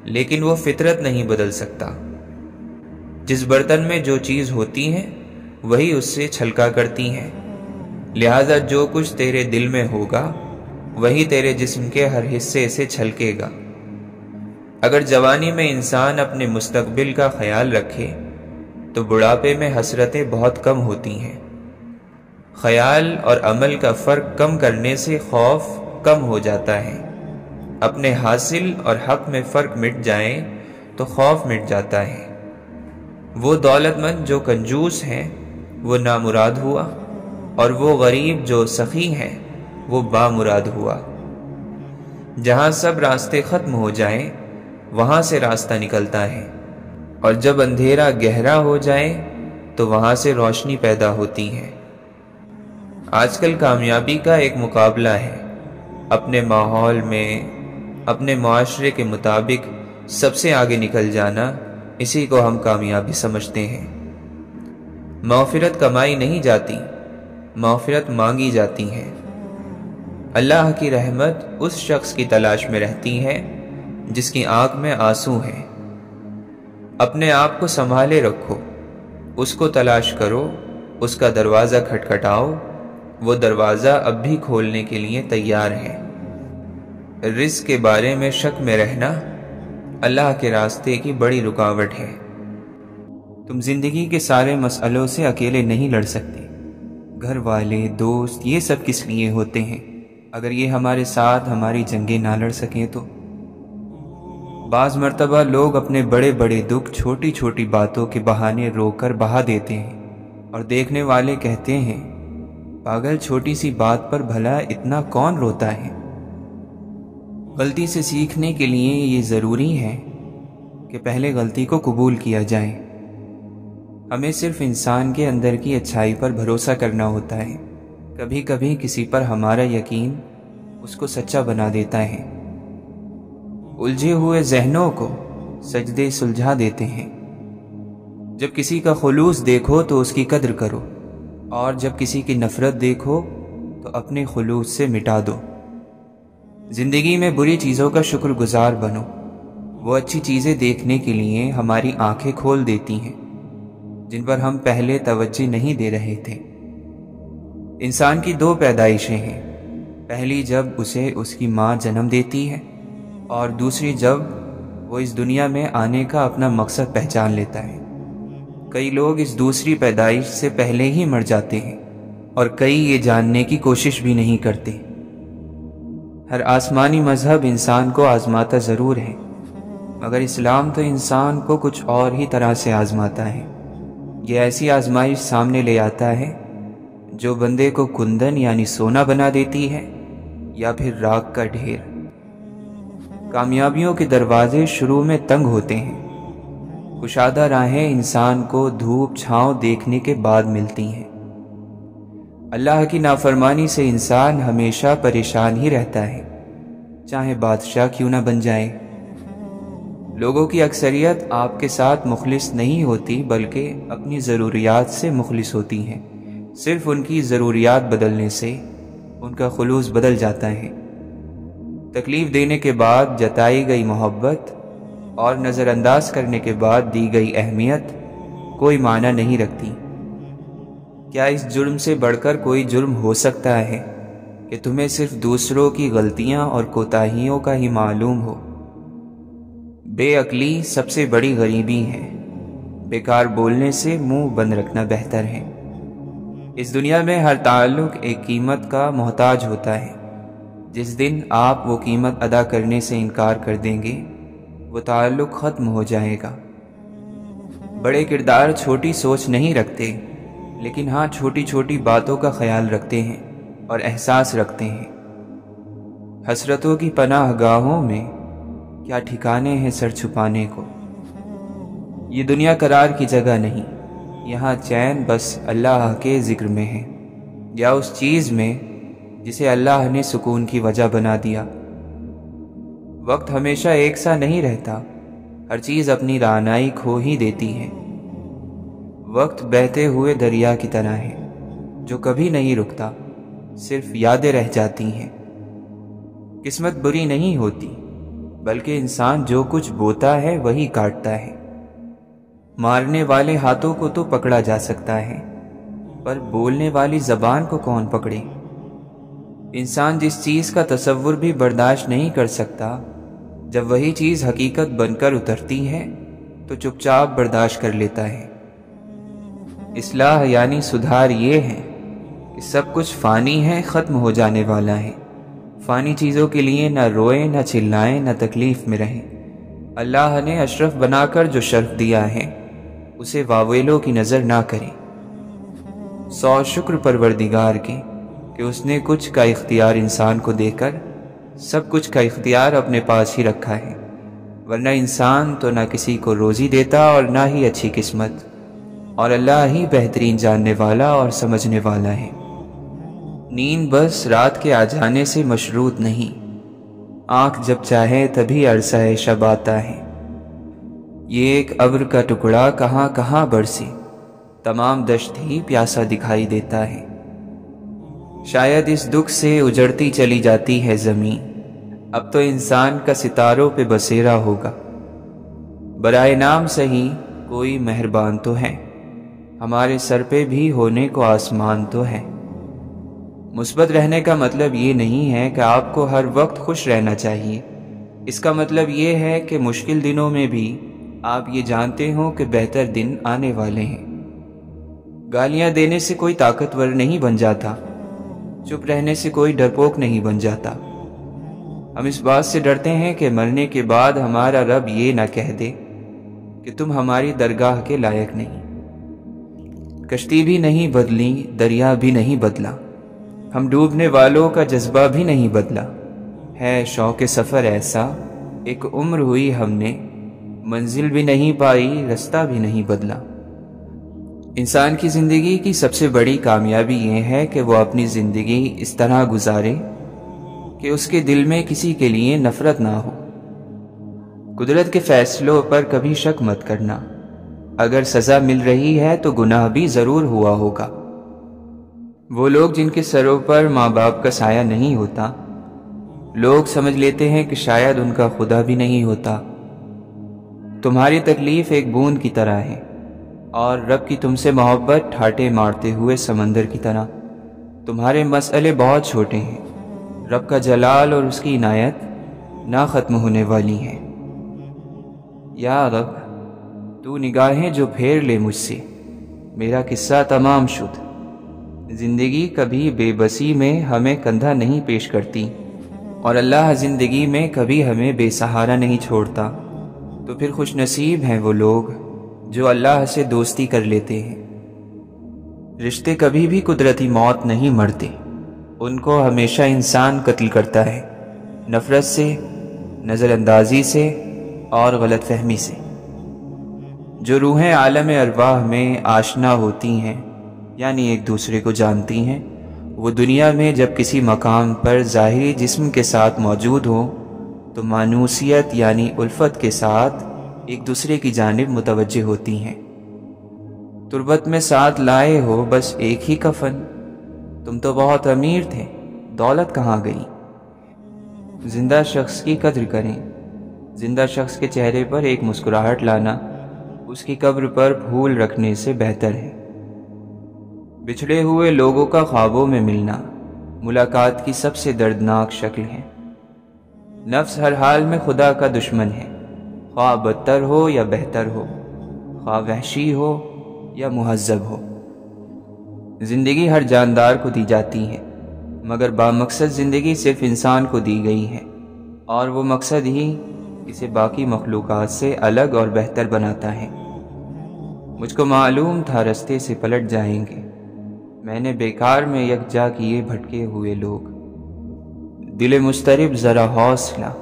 لیکن وہ فطرت نہیں بدل سکتا۔ جس برتن میں جو چیز ہوتی ہے وہی اس سے چھلکا کرتی ہے، لہذا جو کچھ تیرے دل میں ہوگا وہی تیرے جسم کے ہر حصے سے چھلکے گا۔ اگر جوانی میں انسان اپنے مستقبل کا خیال رکھے تو بڑھاپے میں حسرتیں بہت کم ہوتی ہیں۔ خیال اور عمل کا فرق کم کرنے سے خوف کم ہو جاتا ہے۔ اپنے حاصل اور حق میں فرق مٹ جائے تو خوف مٹ جاتا ہے۔ وہ دولت مند جو کنجوس ہے وہ نامراد ہوا، اور وہ غریب جو سخی ہے وہ بامراد ہوا۔ جہاں سب راستے ختم ہو جائیں وہاں سے راستہ نکلتا ہے، اور جب اندھیرا گہرا ہو جائے تو وہاں سے روشنی پیدا ہوتی ہے۔ آج کل کامیابی کا ایک مقابلہ ہے۔ اپنے ماحول میں اپنے معاشرے کے مطابق سب سے آگے نکل جانا، اسی کو ہم کامیابی سمجھتے ہیں۔ مغفرت کمائی نہیں جاتی، مغفرت مانگی جاتی ہے۔ اللہ کی رحمت اس شخص کی تلاش میں رہتی ہے جس کی آنکھ میں آنسو ہیں۔ اپنے آپ کو سنبھالے رکھو، اس کو تلاش کرو، اس کا دروازہ کھٹکھٹاؤ، وہ دروازہ اب بھی کھولنے کے لیے تیار ہے۔ رزق کے بارے میں شک میں رہنا اللہ کے راستے کی بڑی رکاوٹ ہے۔ تم زندگی کے سارے مسئلوں سے اکیلے نہیں لڑ سکتے۔ گھر والے، دوست، یہ سب کس لیے ہوتے ہیں؟ اگر یہ ہمارے ساتھ ہماری جنگیں نہ لڑ سکیں تو؟ بعض مرتبہ لوگ اپنے بڑے بڑے دکھ چھوٹی چھوٹی باتوں کے بہانے رو کر بہا دیتے ہیں، اور دیکھنے والے کہتے ہیں پاگل، چھوٹی سی بات پر بھلا اتنا کون روتا ہے؟ غلطی سے سیکھنے کے لیے یہ ضروری ہے کہ پہلے غلطی کو قبول کیا جائے۔ ہمیں صرف انسان کے اندر کی اچھائی پر بھروسہ کرنا ہوتا ہے۔ کبھی کبھی کسی پر ہمارا یقین اس کو سچا بنا دیتا ہے۔ الجھے ہوئے ذہنوں کو سجدے سلجھا دیتے ہیں۔ جب کسی کا خلوص دیکھو تو اس کی قدر کرو، اور جب کسی کی نفرت دیکھو تو اپنے خلوص سے مٹا دو۔ زندگی میں بری چیزوں کا شکر گزار بنو، وہ اچھی چیزیں دیکھنے کے لیے ہماری آنکھیں کھول دیتی ہیں جن پر ہم پہلے توجہ نہیں دے رہے تھے۔ انسان کی دو پیدائشیں ہیں، پہلی جب اسے اس کی ماں جنم دیتی ہے، اور دوسری جب وہ اس دنیا میں آنے کا اپنا مقصد پہچان لیتا ہے۔ کئی لوگ اس دوسری پیدائش سے پہلے ہی مر جاتے ہیں، اور کئی یہ جاننے کی کوشش بھی نہیں کرتے۔ ہر آسمانی مذہب انسان کو آزماتا ضرور ہے، مگر اسلام تو انسان کو کچھ اور ہی طرح سے آزماتا ہے۔ یہ ایسی آزمائش سامنے لے آتا ہے جو بندے کو کندن یعنی سونا بنا دیتی ہے، یا پھر راکھ کا ڈھیر۔ کامیابیوں کے دروازے شروع میں تنگ ہوتے ہیں، کشادہ راہیں انسان کو دھوپ چھاؤں دیکھنے کے بعد ملتی ہیں۔ اللہ کی نافرمانی سے انسان ہمیشہ پریشان ہی رہتا ہے، چاہے بادشاہ کیوں نہ بن جائے۔ لوگوں کی اکثریت آپ کے ساتھ مخلص نہیں ہوتی بلکہ اپنی ضروریات سے مخلص ہوتی ہیں۔ صرف ان کی ضروریات بدلنے سے ان کا خلوص بدل جاتا ہے۔ تکلیف دینے کے بعد جتائی گئی محبت اور نظر انداز کرنے کے بعد دی گئی اہمیت کوئی معنی نہیں رکھتی۔ کیا اس جرم سے بڑھ کر کوئی جرم ہو سکتا ہے کہ تمہیں صرف دوسروں کی غلطیاں اور کوتاہیوں کا ہی معلوم ہو؟ بے عقلی سب سے بڑی غریبی ہے۔ بیکار بولنے سے منہ بند رکھنا بہتر ہے۔ اس دنیا میں ہر تعلق ایک قیمت کا محتاج ہوتا ہے۔ جس دن آپ وہ قیمت ادا کرنے سے انکار کر دیں گے وہ تعلق ختم ہو جائے گا۔ بڑے کردار چھوٹی سوچ نہیں رکھتے، لیکن ہاں چھوٹی چھوٹی باتوں کا خیال رکھتے ہیں اور احساس رکھتے ہیں۔ حسرتوں کی پناہ گاہوں میں کیا ٹھکانے ہیں سر چھپانے کو۔ یہ دنیا قرار کی جگہ نہیں، یہاں چین بس اللہ کے ذکر میں ہے، یا اس چیز میں جسے اللہ نے سکون کی وجہ بنا دیا۔ وقت ہمیشہ ایک سا نہیں رہتا، ہر چیز اپنی رعنائی کھو ہی دیتی ہے۔ وقت بہتے ہوئے دریا کی طرح ہے جو کبھی نہیں رکتا، صرف یادیں رہ جاتی ہیں۔ قسمت بری نہیں ہوتی، بلکہ انسان جو کچھ بوتا ہے وہی کاٹتا ہے۔ مارنے والے ہاتھوں کو تو پکڑا جا سکتا ہے، پر بولنے والی زبان کو کون پکڑے؟ انسان جس چیز کا تصور بھی برداشت نہیں کر سکتا، جب وہی چیز حقیقت بن کر اترتی ہے تو چپ چاپ برداشت کر لیتا ہے۔ اصلاح یعنی سدھار یہ ہے کہ سب کچھ فانی ہے، ختم ہو جانے والا ہے۔ فانی چیزوں کے لیے نہ روئیں، نہ چلائیں، نہ تکلیف میں رہیں۔ اللہ نے اشرف بنا کر جو شرف دیا ہے اسے واویلوں کی نظر نہ کریں۔ 100 شکر پروردگار کے کہ اس نے کچھ کا اختیار انسان کو دے کر سب کچھ کا اختیار اپنے پاس ہی رکھا ہے، ورنہ انسان تو نہ کسی کو روزی دیتا اور نہ ہی اچھی قسمت، اور اللہ ہی بہترین جاننے والا اور سمجھنے والا ہے۔ نیند بس رات کے آ جانے سے مشروط نہیں، آنکھ جب چاہے تبھی عرصہ شب آتا ہے۔ یہ ایک ابر کا ٹکڑا کہاں کہاں برسے، تمام دشت ہی پیاسا دکھائی دیتا ہے۔ شاید اس دکھ سے اجڑتی چلی جاتی ہے زمین، اب تو انسان کا ستاروں پہ بسیرا ہوگا۔ برائے نام سہی کوئی مہربان تو ہے، ہمارے سر پہ بھی ہونے کو آسمان تو ہے۔ مثبت رہنے کا مطلب یہ نہیں ہے کہ آپ کو ہر وقت خوش رہنا چاہیے، اس کا مطلب یہ ہے کہ مشکل دنوں میں بھی آپ یہ جانتے ہوں کہ بہتر دن آنے والے ہیں۔ گالیاں دینے سے کوئی طاقتور نہیں بن جاتا، چپ رہنے سے کوئی ڈرپوک نہیں بن جاتا۔ ہم اس بات سے ڈرتے ہیں کہ مرنے کے بعد ہمارا رب یہ نہ کہہ دے کہ تم ہماری درگاہ کے لائق نہیں۔ کشتی بھی نہیں بدلی، دریا بھی نہیں بدلا، ہم ڈوبنے والوں کا جذبہ بھی نہیں بدلا۔ ہے شوق سفر ایسا، ایک عمر ہوئی ہم نے، منزل بھی نہیں پائی، رستہ بھی نہیں بدلا۔ انسان کی زندگی کی سب سے بڑی کامیابی یہ ہے کہ وہ اپنی زندگی اس طرح گزارے کہ اس کے دل میں کسی کے لیے نفرت نہ ہو۔ قدرت کے فیصلوں پر کبھی شک مت کرنا، اگر سزا مل رہی ہے تو گناہ بھی ضرور ہوا ہوگا۔ وہ لوگ جن کے سروں پر ماں باپ کا سایہ نہیں ہوتا، لوگ سمجھ لیتے ہیں کہ شاید ان کا خدا بھی نہیں ہوتا۔ تمہاری تکلیف ایک بوند کی طرح ہے اور رب کی تم سے محبت ٹھاٹے مارتے ہوئے سمندر کی طرح۔ تمہارے مسئلے بہت چھوٹے ہیں، رب کا جلال اور اس کی عنایت نہ ختم ہونے والی ہیں۔ یا رب تو نگاہیں جو پھیر لے مجھ سے، میرا قصہ تمام شد۔ زندگی کبھی بے بسی میں ہمیں کندھا نہیں پیش کرتی، اور اللہ زندگی میں کبھی ہمیں بے سہارا نہیں چھوڑتا۔ تو پھر خوش نصیب ہیں وہ لوگ جو اللہ سے دوستی کر لیتے ہیں۔ رشتے کبھی بھی قدرتی موت نہیں مرتے، ان کو ہمیشہ انسان قتل کرتا ہے، نفرت سے، نظر اندازی سے اور غلط فہمی سے۔ جو روحیں عالم ارواح میں آشنا ہوتی ہیں، یعنی ایک دوسرے کو جانتی ہیں، وہ دنیا میں جب کسی مقام پر ظاہری جسم کے ساتھ موجود ہوں تو مانوسیت یعنی الفت کے ساتھ ایک دوسرے کی جانب متوجہ ہوتی ہیں۔ تربت میں ساتھ لائے ہو بس ایک ہی کفن، تم تو بہت امیر تھے، دولت کہاں گئی؟ زندہ شخص کی قدر کریں، زندہ شخص کے چہرے پر ایک مسکراہٹ لانا اس کی قبر پر پھول رکھنے سے بہتر ہے۔ بچھڑے ہوئے لوگوں کا خوابوں میں ملنا ملاقات کی سب سے دردناک شکل ہے۔ نفس ہر حال میں خدا کا دشمن ہے، خواہ بدتر ہو یا بہتر ہو، خواہ وحشی ہو یا مہذب ہو۔ زندگی ہر جاندار کو دی جاتی ہے، مگر بامقصد زندگی صرف انسان کو دی گئی ہے، اور وہ مقصد ہی اسے باقی مخلوقات سے الگ اور بہتر بناتا ہے۔ مجھ کو معلوم تھا رستے سے پلٹ جائیں گے، میں نے بیکار میں یکجا کیے بھٹکے ہوئے لوگ۔ دل مضطرب ذرا حوصلہ،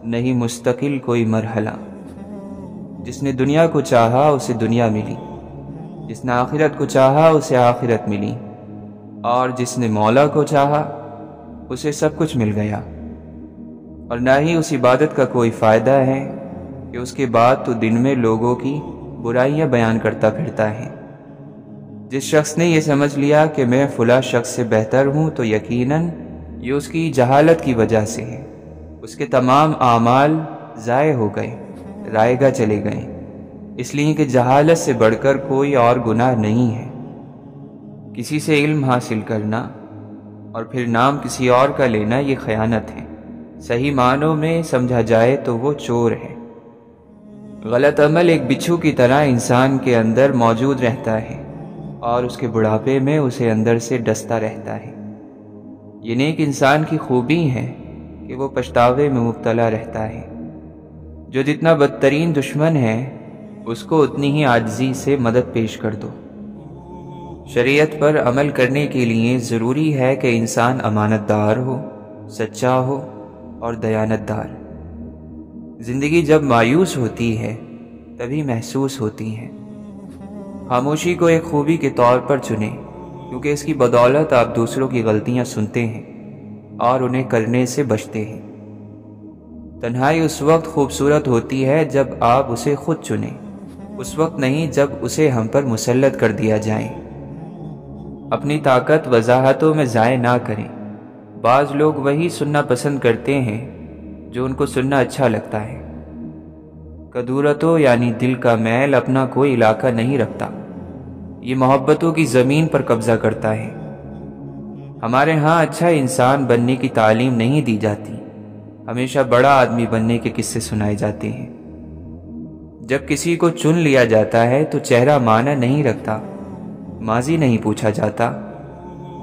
نہیں مستقل کوئی مرحلہ۔ جس نے دنیا کو چاہا اسے دنیا ملی، جس نے آخرت کو چاہا اسے آخرت ملی، اور جس نے مولا کو چاہا اسے سب کچھ مل گیا۔ اور نہ ہی اس عبادت کا کوئی فائدہ ہے کہ اس کے بعد تو دن میں لوگوں کی برائیاں بیان کرتا پھرتا ہے۔ جس شخص نے یہ سمجھ لیا کہ میں فلاں شخص سے بہتر ہوں تو یقیناً یہ اس کی جہالت کی وجہ سے ہے۔ اس کے تمام اعمال ضائع ہو گئے، رائے گاہ چلے گئے، اس لیے کہ جہالت سے بڑھ کر کوئی اور گناہ نہیں ہے۔ کسی سے علم حاصل کرنا اور پھر نام کسی اور کا لینا یہ خیانت ہے۔ صحیح معنوں میں سمجھا جائے تو وہ چور ہے۔ غلط عمل ایک بچھو کی طرح انسان کے اندر موجود رہتا ہے اور اس کے بڑھاپے میں اسے اندر سے ڈستا رہتا ہے۔ یہ نیک انسان کی خوبی ہے کہ وہ پچھتاوے میں مبتلا رہتا ہے۔ جو جتنا بدترین دشمن ہے اس کو اتنی ہی عاجزی سے مدد پیش کر دو۔ شریعت پر عمل کرنے کے لیے ضروری ہے کہ انسان امانت دار ہو، سچا ہو اور دیانت دار۔ زندگی جب مایوس ہوتی ہے تبھی محسوس ہوتی ہے۔ خاموشی کو ایک خوبی کے طور پر چنیں، کیونکہ اس کی بدولت آپ دوسروں کی غلطیاں سنتے ہیں اور انہیں کرنے سے بچتے ہیں۔ تنہائی اس وقت خوبصورت ہوتی ہے جب آپ اسے خود چنیں، اس وقت نہیں جب اسے ہم پر مسلط کر دیا جائے۔ اپنی طاقت وضاحتوں میں ضائع نہ کریں۔ بعض لوگ وہی سننا پسند کرتے ہیں جو ان کو سننا اچھا لگتا ہے۔ کدورتوں یعنی دل کا میل اپنا کوئی علاقہ نہیں رکھتا، یہ محبتوں کی زمین پر قبضہ کرتا ہے۔ ہمارے ہاں اچھا انسان بننے کی تعلیم نہیں دی جاتی، ہمیشہ بڑا آدمی بننے کے قصے سنائے جاتے ہیں۔ جب کسی کو چن لیا جاتا ہے تو چہرہ معنی نہیں رکھتا، ماضی نہیں پوچھا جاتا،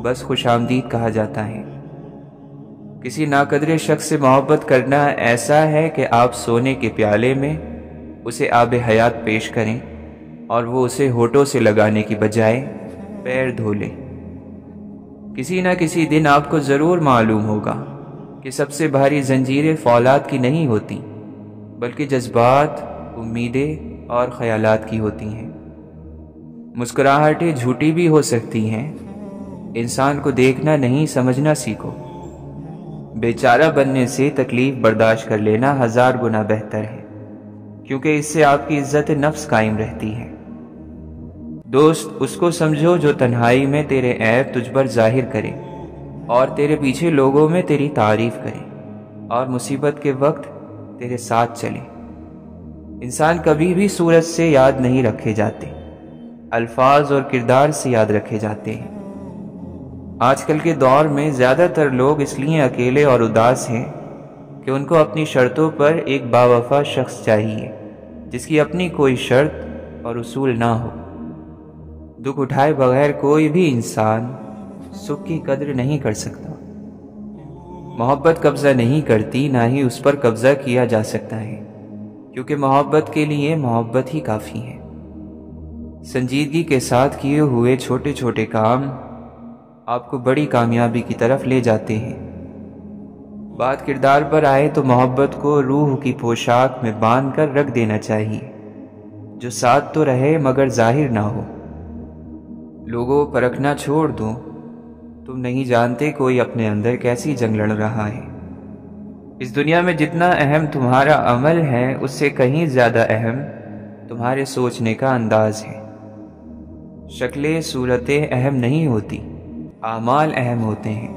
بس خوش آمدید کہا جاتا ہے۔ کسی ناقدر شخص سے محبت کرنا ایسا ہے کہ آپ سونے کے پیالے میں اسے آب حیات پیش کریں اور وہ اسے ہونٹوں سے لگانے کی بجائے پیر دھو لے۔ کسی نہ کسی دن آپ کو ضرور معلوم ہوگا کہ سب سے بھاری زنجیریں فولاد کی نہیں ہوتی، بلکہ جذبات، امیدیں اور خیالات کی ہوتی ہیں۔ مسکراہٹیں جھوٹی بھی ہو سکتی ہیں، انسان کو دیکھنا نہیں سمجھنا سیکھو۔ بیچارہ بننے سے تکلیف برداشت کر لینا 1000 گنا بہتر ہے، کیونکہ اس سے آپ کی عزت نفس قائم رہتی ہے۔ دوست اس کو سمجھو جو تنہائی میں تیرے عیب تجھ پر ظاہر کرے اور تیرے پیچھے لوگوں میں تیری تعریف کرے اور مصیبت کے وقت تیرے ساتھ چلے۔ انسان کبھی بھی صورت سے یاد نہیں رکھے جاتے، الفاظ اور کردار سے یاد رکھے جاتے ہیں۔ آج کل کے دور میں زیادہ تر لوگ اس لیے اکیلے اور اداس ہیں کہ ان کو اپنی شرطوں پر ایک باوفا شخص چاہیے جس کی اپنی کوئی شرط اور اصول نہ ہو۔ دکھ اٹھائے بغیر کوئی بھی انسان سکھ کی قدر نہیں کر سکتا۔ محبت قبضہ نہیں کرتی، نہ ہی اس پر قبضہ کیا جا سکتا ہے، کیونکہ محبت کے لیے محبت ہی کافی ہے۔ سنجیدگی کے ساتھ کیے ہوئے چھوٹے چھوٹے کام آپ کو بڑی کامیابی کی طرف لے جاتے ہیں۔ بات کردار پر آئے تو محبت کو روح کی پوشاک میں باندھ کر رکھ دینا چاہیے، جو ساتھ تو رہے مگر ظاہر نہ ہو۔ لوگوں پرکھنا چھوڑ دو، تم نہیں جانتے کوئی اپنے اندر کیسی جنگ لڑ رہا ہے۔ اس دنیا میں جتنا اہم تمہارا عمل ہے اس سے کہیں زیادہ اہم تمہارے سوچنے کا انداز ہے۔ شکلیں صورتیں اہم نہیں ہوتی، اعمال اہم ہوتے ہیں،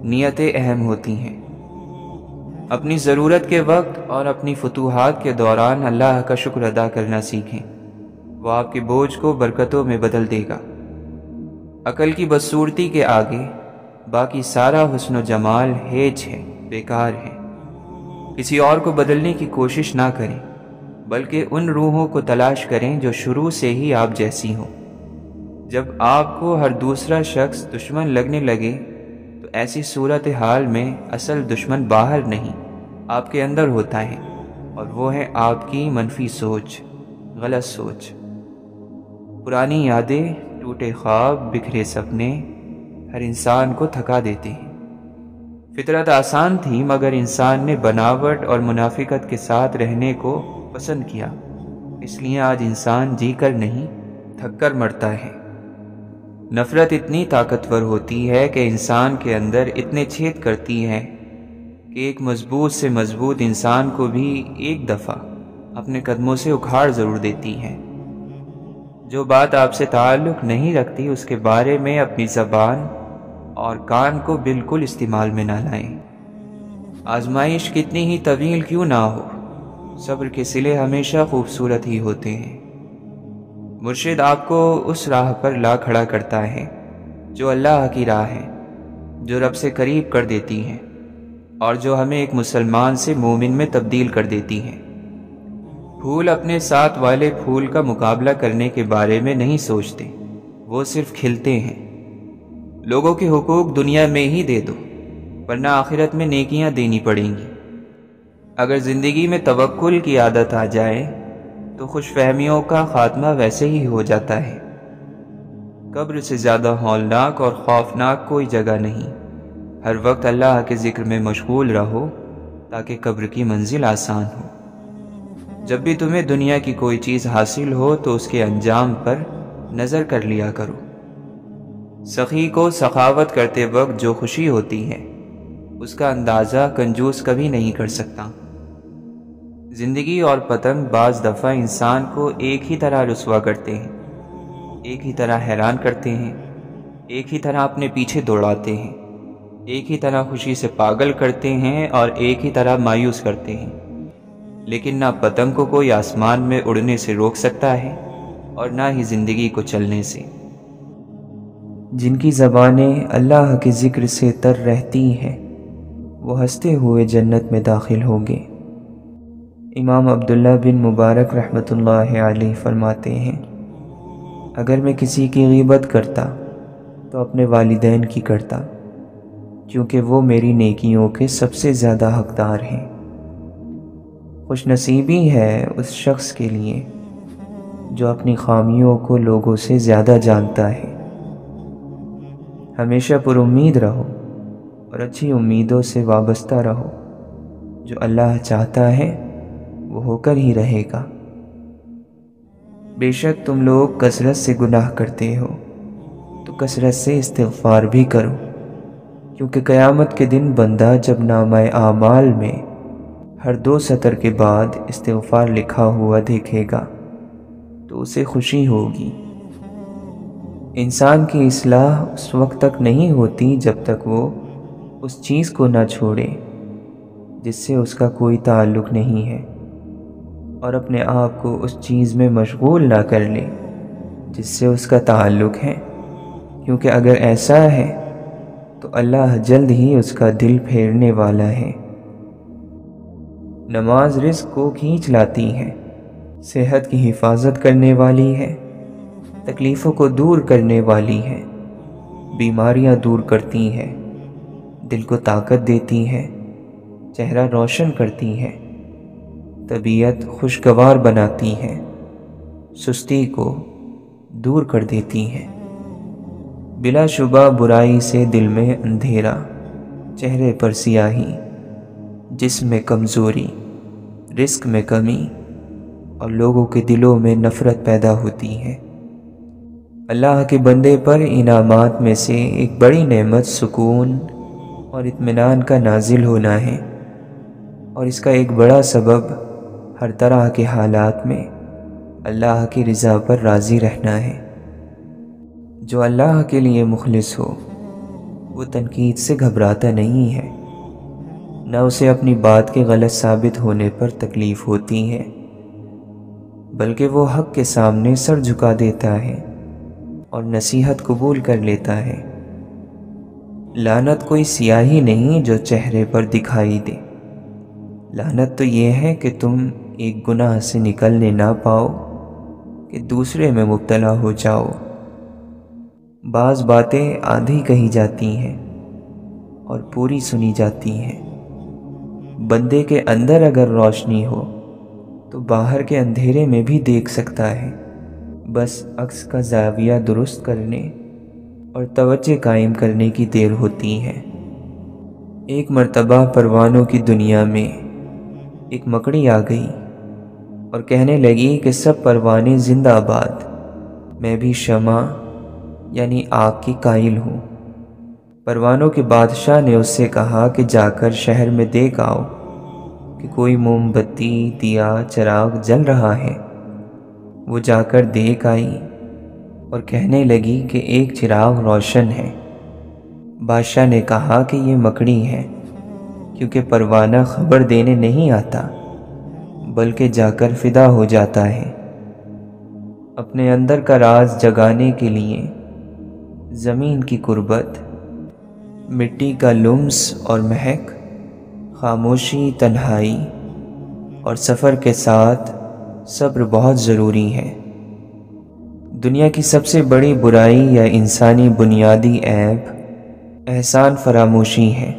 نیتیں اہم ہوتی ہیں۔ اپنی ضرورت کے وقت اور اپنی فتوحات کے دوران اللہ کا شکر ادا کرنا سیکھیں، وہ آپ کے بوجھ کو برکتوں میں بدل دے گا۔ عقل کی بدصورتی کے آگے باقی سارا حسن و جمال ہیچ ہے، بیکار ہے۔ کسی اور کو بدلنے کی کوشش نہ کریں، بلکہ ان روحوں کو تلاش کریں جو شروع سے ہی آپ جیسی ہوں۔ جب آپ کو ہر دوسرا شخص دشمن لگنے لگے تو ایسی صورتحال میں اصل دشمن باہر نہیں، آپ کے اندر ہوتا ہے، اور وہ ہے آپ کی منفی سوچ، غلط سوچ۔ پرانی یادیں، ٹوٹے خواب، بکھرے سپنے ہر انسان کو تھکا دیتے ہیں۔ فطرت آسان تھی، مگر انسان نے بناوٹ اور منافقت کے ساتھ رہنے کو پسند کیا، اس لیے آج انسان جی کر نہیں، تھک کر مرتا ہے۔ نفرت اتنی طاقتور ہوتی ہے کہ انسان کے اندر اتنے چھید کرتی ہے کہ ایک مضبوط سے مضبوط انسان کو بھی ایک دفعہ اپنے قدموں سے اکھاڑ ضرور دیتی ہے۔ جو بات آپ سے تعلق نہیں رکھتی اس کے بارے میں اپنی زبان اور کان کو بالکل استعمال میں نہ لائیں۔ آزمائش کتنی ہی طویل کیوں نہ ہو، صبر کے صلے ہمیشہ خوبصورت ہی ہوتے ہیں۔ مرشد آپ کو اس راہ پر لا کھڑا کرتا ہے جو اللہ کی راہ ہے، جو رب سے قریب کر دیتی ہے، اور جو ہمیں ایک مسلمان سے مومن میں تبدیل کر دیتی ہے۔ پھول اپنے ساتھ والے پھول کا مقابلہ کرنے کے بارے میں نہیں سوچتے، وہ صرف کھلتے ہیں۔ لوگوں کے حقوق دنیا میں ہی دے دو، ورنہ آخرت میں نیکیاں دینی پڑیں گی۔ اگر زندگی میں توکل کی عادت آ جائے تو خوش فہمیوں کا خاتمہ ویسے ہی ہو جاتا ہے۔ قبر سے زیادہ ہولناک اور خوفناک کوئی جگہ نہیں۔ ہر وقت اللہ کے ذکر میں مشغول رہو تاکہ قبر کی منزل آسان ہو۔ جب بھی تمہیں دنیا کی کوئی چیز حاصل ہو تو اس کے انجام پر نظر کر لیا کرو۔ سخی کو سخاوت کرتے وقت جو خوشی ہوتی ہے اس کا اندازہ کنجوس کبھی نہیں کر سکتا۔ زندگی اور پتنگ بعض دفعہ انسان کو ایک ہی طرح رسوا کرتے ہیں، ایک ہی طرح حیران کرتے ہیں، ایک ہی طرح اپنے پیچھے دوڑاتے ہیں، ایک ہی طرح خوشی سے پاگل کرتے ہیں اور ایک ہی طرح مایوس کرتے ہیں۔ لیکن نہ پتنگ کو کوئی آسمان میں اڑنے سے روک سکتا ہے اور نہ ہی زندگی کو چلنے سے۔ جن کی زبانیں اللہ کے ذکر سے تر رہتی ہیں وہ ہنستے ہوئے جنت میں داخل ہوں گے۔ امام عبداللہ بن مبارک رحمۃ اللہ علیہ فرماتے ہیں، اگر میں کسی کی غیبت کرتا تو اپنے والدین کی کرتا، کیونکہ وہ میری نیکیوں کے سب سے زیادہ حقدار ہیں۔ خوش نصیبی ہے اس شخص کے لیے جو اپنی خامیوں کو لوگوں سے زیادہ جانتا ہے۔ ہمیشہ پر امید رہو اور اچھی امیدوں سے وابستہ رہو۔ جو اللہ چاہتا ہے وہ ہو کر ہی رہے گا۔ بے شک تم لوگ کثرت سے گناہ کرتے ہو تو کثرت سے استغفار بھی کرو، کیونکہ قیامت کے دن بندہ جب نامہ اعمال میں ہر 2 سطر کے بعد استغفار لکھا ہوا دیکھے گا تو اسے خوشی ہوگی۔ انسان کی اصلاح اس وقت تک نہیں ہوتی جب تک وہ اس چیز کو نہ چھوڑے جس سے اس کا کوئی تعلق نہیں ہے، اور اپنے آپ کو اس چیز میں مشغول نہ کر لے جس سے اس کا تعلق ہے، کیونکہ اگر ایسا ہے تو اللہ جلد ہی اس کا دل پھیرنے والا ہے۔ نماز رزق کو کھینچ لاتی ہے، صحت کی حفاظت کرنے والی ہے، تکلیفوں کو دور کرنے والی ہے، بیماریاں دور کرتی ہے، دل کو طاقت دیتی ہے، چہرہ روشن کرتی ہے، طبیعت خوشگوار بناتی ہے، سستی کو دور کر دیتی ہے۔ بلا شبہ برائی سے دل میں اندھیرا، چہرے پر سیاہی، جسم میں کمزوری، رزق میں کمی اور لوگوں کے دلوں میں نفرت پیدا ہوتی ہے۔ اللہ کے بندے پر انعامات میں سے ایک بڑی نعمت سکون اور اطمینان کا نازل ہونا ہے، اور اس کا ایک بڑا سبب ہر طرح کے حالات میں اللہ کی رضا پر راضی رہنا ہے۔ جو اللہ کے لیے مخلص ہو وہ تنقید سے گھبراتا نہیں ہے، نہ اسے اپنی بات کے غلط ثابت ہونے پر تکلیف ہوتی ہے، بلکہ وہ حق کے سامنے سر جھکا دیتا ہے اور نصیحت قبول کر لیتا ہے۔ لعنت کوئی سیاہی نہیں جو چہرے پر دکھائی دے، لعنت تو یہ ہے کہ تم ایک گناہ سے نکلنے نہ پاؤ کہ دوسرے میں مبتلا ہو جاؤ۔ بعض باتیں آدھی کہی جاتی ہیں اور پوری سنی جاتی ہیں۔ بندے کے اندر اگر روشنی ہو تو باہر کے اندھیرے میں بھی دیکھ سکتا ہے، بس عکس کا زاویہ درست کرنے اور توجہ قائم کرنے کی دیر ہوتی ہے۔ ایک مرتبہ پروانوں کی دنیا میں ایک مکڑی آ گئی اور کہنے لگی کہ سب پروانے زندہ باد، میں بھی شمع یعنی آگ کی قائل ہوں۔ پروانوں کے بادشاہ نے اس سے کہا کہ جا کر شہر میں دیکھ آؤ کہ کوئی موم بتی، دیا، چراغ جل رہا ہے۔ وہ جا کر دیکھ آئی اور کہنے لگی کہ ایک چراغ روشن ہے۔ بادشاہ نے کہا کہ یہ مکڑی ہے، کیونکہ پروانہ خبر دینے نہیں آتا بلکہ جا کر فدا ہو جاتا ہے۔ اپنے اندر کا راز جگانے کے لیے زمین کی قربت، مٹی کا لمس اور مہک، خاموشی، تنہائی اور سفر کے ساتھ صبر بہت ضروری ہے۔ دنیا کی سب سے بڑی برائی یا انسانی بنیادی عیب احسان فراموشی ہے۔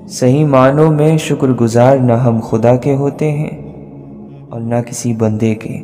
صحیح معنوں میں شکر گزار نہ ہم خدا کے ہوتے ہیں اور نہ کسی بندے کے۔